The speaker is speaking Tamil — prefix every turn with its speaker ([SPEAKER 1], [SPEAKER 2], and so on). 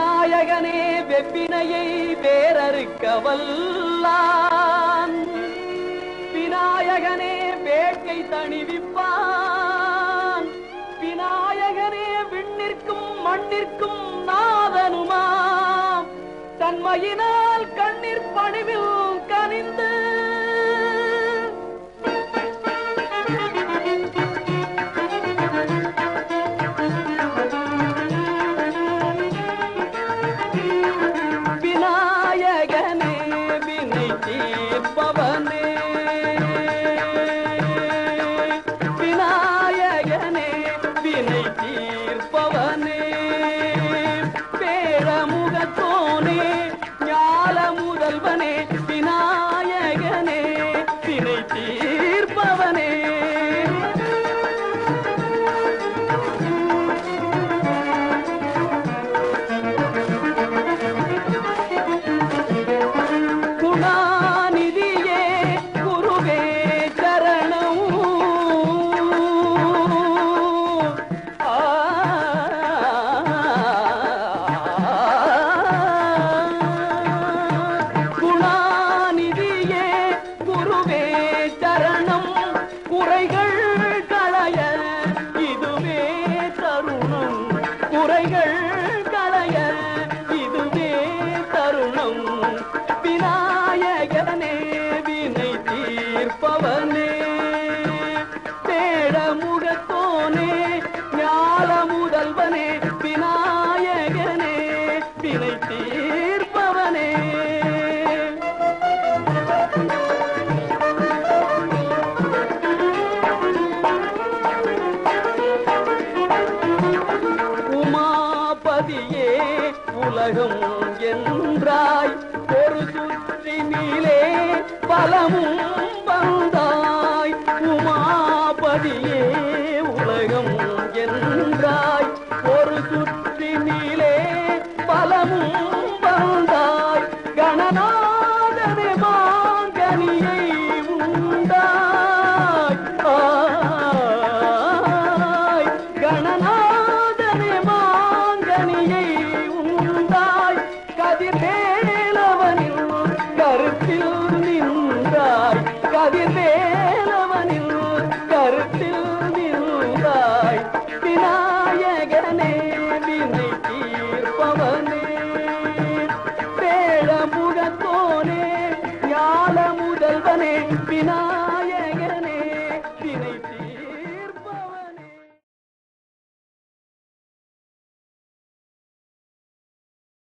[SPEAKER 1] விநாயகனே வெப்பினையை வேறறுக்க வல்லான், விநாயகனே வேட்கை தணிவிப்பான், விநாயகனே விண்ணிற்கும் மண்ணிற்கும் நாதனுமாம், தன்மையினால் கண்ணீர் பணிவில் கனிந்து விநாயகனே வினை தீர்ப்பவனே, விநாயகனே வினை தீர்ப்பவனே, பேரமுகத்தோனே ஞால முதல்வனே, விநாயகனே வினை தீர்ப்பவனே. குணாநிதியே குருவே சரணம், குணாநிதியே குருவே சரணம், குறைகள் களைய இதுவே தருணம், குறைகள் களைய இதுவே தருணம், விநாயகனே வினை தீர்ப்பவனே, தேடமுகத்தோனே ஞால முதல்வனே, விநாயகனே வினை தீர்ப்பவனே. உமாபதியே உலகம் என்றாய், ஒரு சுற்றினிலே பலமும் வந்தாய், உமாபதியே உலகம் என்றாய், ஒரு சுற்றினிலே பலமும் வந்தாய், கணநாதனே மாங்கனியை உண்டாய், கணநாதனே மாங்கனியை உண்டாய், கதிர்வேலவனில் கருத்தில் நின்றாய், கதிர்வேலவனில் கருத்தில் நின்றாய், விநாயகனே